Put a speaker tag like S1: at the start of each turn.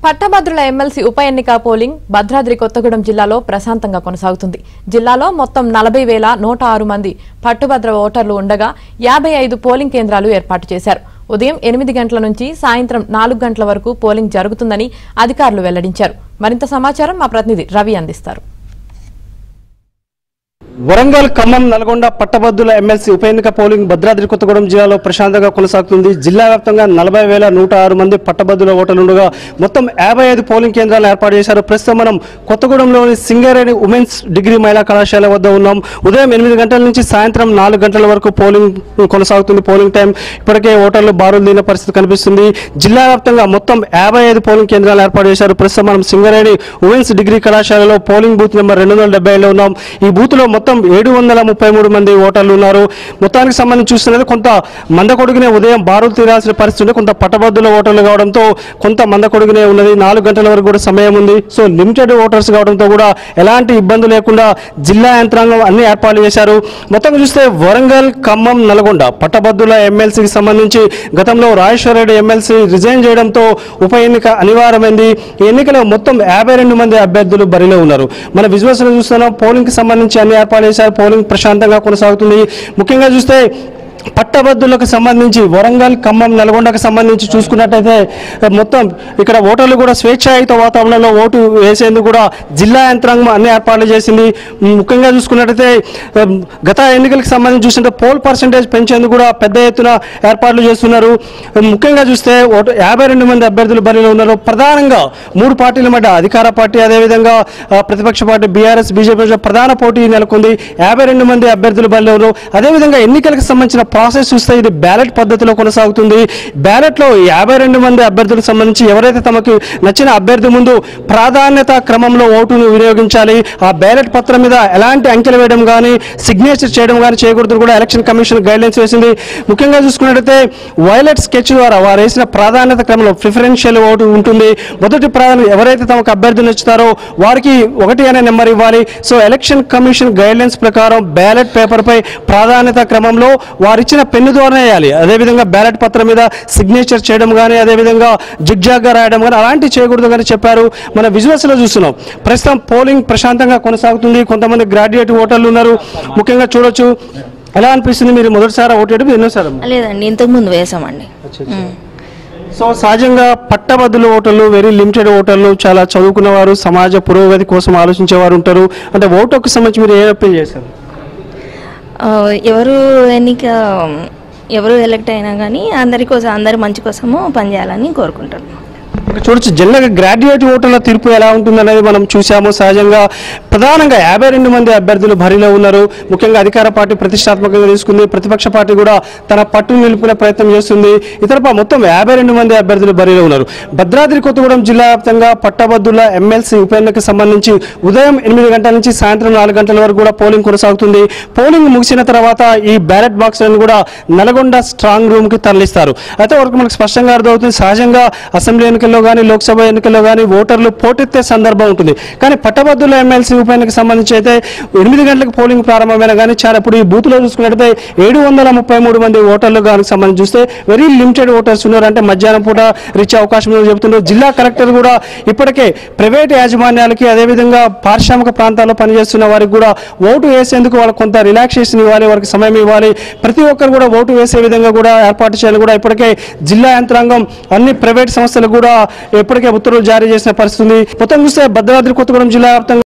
S1: పట్టభద్రుల ఎమ్మెల్సీ ఉప ఎన్నిక పోలింగ్ భద్రాద్రి కొత్తగూడెం జిల్లాలో ప్రశాంతంగా కొనసాగుతుంది. జిల్లాలో మొత్తం 40,106 మంది పట్టుభద్ర ఓటర్లు ఉండగా 55 పోలింగ్ కేంద్రాలు ఏర్పాటు చేశారు. ఉదయం 8 గంటల నుంచి సాయంత్రం 4 గంటల వరకు పోలింగ్ జరుగుతుందని అధికారులు వెల్లడించారు. మరింత సమాచారం మా ప్రతినిధి రవి అందిస్తారు.
S2: వరంగల్, ఖమ్మం, నల్గొండ పట్టభద్రుల ఎమ్మెల్సీ ఉప ఎన్నిక పోలింగ్ భద్రాద్రి కొత్తగూడెం జిల్లాలో ప్రశాంతంగా కొనసాగుతుంది. జిల్లా వ్యాప్తంగా 40,106 మంది పట్టభద్రుల ఓటర్లు ఉండగా మొత్తం 55 పోలింగ్ కేంద్రాలు ఏర్పాటు చేశారు. ప్రస్తుతం మనం కొత్తగూడెంలోని సింగరేణి ఉమెన్స్ డిగ్రీ మహిళా కళాశాల వద్ద ఉన్నాం. ఉదయం 8 గంటల నుంచి సాయంత్రం 4 గంటల వరకు పోలింగ్ కొనసాగుతుంది. పోలింగ్ టైం ఇప్పటికే ఓటర్లు బారులు తీరిన పరిస్థితి కనిపిస్తుంది. జిల్లా వ్యాప్తంగా మొత్తం 55 పోలింగ్ కేంద్రాలు ఏర్పాటు చేశారు. ప్రస్తుతం మనం సింగరేణి ఉమెన్స్ డిగ్రీ కళాశాలలో పోలింగ్ బూత్ నెంబర్ 270లో ఉన్నాం. ఈ బూత్ లో మొత్తం 733 మంది ఓటర్లు ఉన్నారు. మొత్తానికి సంబంధించి చూస్తున్నది కొంత మందకొడుగునే ఉదయం బారులు తీరాల్సిన పరిస్థితి ఉంది. కొంత పట్టభద్రుల ఓటర్లు కావడంతో కొంత మందకొడుగునే ఉన్నది. 4 గంటల వరకు కూడా సమయం ఉంది. సో లిమిటెడ్ ఓటర్స్ కావడంతో కూడా ఎలాంటి ఇబ్బంది లేకుండా జిల్లా యంత్రాంగం అన్ని ఏర్పాట్లు చేశారు. మొత్తంగా చూస్తే వరంగల్, ఖమ్మం, నల్గొండ పట్టభద్రుల ఎమ్మెల్సీకి సంబంధించి గతంలో రాజేశ్వర రెడ్డి ఎమ్మెల్సీ రిజైన్ చేయడంతో ఉప ఎన్నిక అనివార్యమైంది. ఈ ఎన్నికలో మొత్తం 52 మంది అభ్యర్థులు బరిలో ఉన్నారు. మన విజువల్స్ లో చూస్తున్నాం. పోలింగ్ కి సంబంధించి అన్ని ఏర్పాటు చేశారు. పోలింగ్ ప్రశాంతంగా కొనసాగుతుంది. ముఖ్యంగా చూస్తే పట్టభద్రులకు సంబంధించి వరంగల్, ఖమ్మం, నల్గొండకు సంబంధించి చూసుకున్నట్టయితే మొత్తం ఇక్కడ ఓటర్లు కూడా స్వేచ్ఛాయుత వాతావరణంలో ఓటు వేసేందుకు కూడా జిల్లా యంత్రాంగం అన్ని ఏర్పాట్లు చేసింది. ముఖ్యంగా చూసుకున్నట్టయితే గత ఎన్నికలకు సంబంధించి చూస్తుంటే పోల్ పర్సంటేజ్ పెంచేందుకు కూడా పెద్ద ఎత్తున ఏర్పాట్లు చేస్తున్నారు. ముఖ్యంగా చూస్తే 52 మంది అభ్యర్థులు బరిలో ఉన్నారు. ప్రధానంగా 3 పార్టీల మధ్య అధికార పార్టీ, అదేవిధంగా ప్రతిపక్ష పార్టీ బీఆర్ఎస్, బీజేపీ ప్రధాన పోటీ నెలకొంది. 52 మంది అభ్యర్థులు బరిలో ఉన్నారు. అదేవిధంగా ఎన్నికలకు సంబంధించిన ప్రాసెస్ చూస్తే ఇది బ్యాలెట్ పద్ధతిలో కొనసాగుతుంది. బ్యాలెట్ లో 52 మంది అభ్యర్థులకు సంబంధించి ఎవరైతే తమకు నచ్చిన అభ్యర్థి ముందు ప్రాధాన్యత క్రమంలో ఓటును వినియోగించాలి. ఆ బ్యాలెట్ పత్రం మీద ఎలాంటి అంకెలు వేయడం కానీ సిగ్నేచర్ చేయడం కానీ చేయకూడదు కూడా ఎలక్షన్ కమిషన్ గైడ్లైన్స్ వేసింది. ముఖ్యంగా చూసుకున్నట్లయితే వైలెట్ స్కెచ్ ద్వారా వారు వేసిన ప్రాధాన్యత క్రమంలో ప్రిఫరెన్షియల్ ఓటు ఉంటుంది. మొదటి ప్రాధాన్యత ఎవరైతే తమకు అభ్యర్థి నచ్చుతారో వారికి 1 అనే నెంబర్ ఇవ్వాలి. సో ఎలక్షన్ కమిషన్ గైడ్లైన్స్ ప్రకారం బ్యాలెట్ పేపర్ పై ప్రాధాన్యత క్రమంలో వారిచ్చిన పెన్ను ద్వారా వేయాలి. అదేవిధంగా బ్యాలెట్ పత్రం మీద సిగ్నేచర్ చేయడం కానీ, అదేవిధంగా జిగ్జాగ్గా రాయడం కానీ అలాంటివి చేయకూడదు కానీ చెప్పారు. మన విజువల్స్ లో చూస్తున్నాం. ప్రస్తుతం పోలింగ్ ప్రశాంతంగా కొనసాగుతుంది. కొంతమంది గ్రాడ్యుయేట్ ఓటర్లు ఉన్నారు. ముఖ్యంగా చూడొచ్చు. ఎలా అనిపిస్తుంది? మీరు మొదటిసారి ఓటు వేయడం ఎన్నోసారి?
S3: లేదండి, ఇంతకు ముందు వేసామండి.
S2: సో సహజంగా పట్టభద్రుల ఓటర్లు వెరీ లిమిటెడ్ ఓటర్లు, చాలా చదువుకున్న వారు, సమాజ పురోగతి కోసం ఆలోచించేవారు ఉంటారు. అంటే ఓటు హక్కు సంబంధించి మీరు ఏ అప్పీల్ చేశారు?
S3: ఎవరు ఎలక్ట్ అయినా కానీ అందరి మంచి కోసము పనిచేయాలని కోరుకుంటాను.
S2: చూడొచ్చు. జనరల్గా గ్రాడ్యుయేట్ ఓటర్ల తీర్పు ఎలా ఉంటుందనేది మనం చూసాము. సహజంగా ప్రధానంగా 52 మంది అభ్యర్థులు బరిలో ఉన్నారు. ముఖ్యంగా అధికార పార్టీ ప్రతిష్టాత్మకంగా తీసుకుంది. ప్రతిపక్ష పార్టీ కూడా తన పట్టును నిలుపుకునే ప్రయత్నం చేస్తుంది. ఇతర మొత్తం 52 మంది అభ్యర్థులు బరిలో ఉన్నారు. భద్రాద్రి కొత్తగూడెం జిల్లా వ్యాప్తంగా పట్టభద్రుల ఎమ్మెల్సీ ఉప ఎన్నికకు సంబంధించి ఉదయం 8 గంటల నుంచి సాయంత్రం 4 గంటల వరకు కూడా పోలింగ్ కొనసాగుతుంది. పోలింగ్ ముగిసిన తర్వాత ఈ బ్యాలెట్ బాక్స్లను కూడా నల్గొండ స్ట్రాంగ్ రూమ్ కి తరలిస్తారు. అయితే వరకు మనకు స్పష్టంగా అర్థమవుతుంది. సహజంగా అసెంబ్లీ ఎన్నికల్లో కానీ, లోక్సభ ఎన్నికల్లో కానీ ఓటర్లు పోటెత్తే సందర్భం ఉంటుంది. కానీ పట్టభద్రుల ఎమ్మెల్సీ ఉప ఎన్నికకు సంబంధించి అయితే 8 గంటలకు పోలింగ్ ప్రారంభమైన కానీ చాలా ఇప్పుడు ఈ బూత్ లో చూసుకున్నట్టయితే 733 మంది ఓటర్లు కానీ సంబంధించి చూస్తే వెరీ లిమిటెడ్ ఓటర్స్ ఉన్నారు. అంటే మధ్యాహ్నం పూట రీచ్ అవకాశం ఉందని చెబుతున్నారు. జిల్లా కలెక్టర్ కూడా ఇప్పటికే ప్రైవేట్ యాజమాన్యాలకి, అదేవిధంగా పారిశ్రామిక ప్రాంతాల్లో పనిచేస్తున్న వారికి కూడా ఓటు వేసేందుకు వాళ్ళకి కొంత రిలాక్సేషన్ ఇవ్వాలి, వారికి సమయం ఇవ్వాలి. ప్రతి ఒక్కరు కూడా ఓటు వేసే విధంగా కూడా ఏర్పాటు చేయాలని కూడా ఇప్పటికే జిల్లా యంత్రాంగం అన్ని ప్రైవేట్ సంస్థలు కూడా ఇప్పటికే ఉత్తర్వులు జారీ చేసిన పరిస్థితి ఉంది. మొత్తం చూస్తే భద్రాద్రి కొత్తగూడెం జిల్లా వ్యాప్తంగా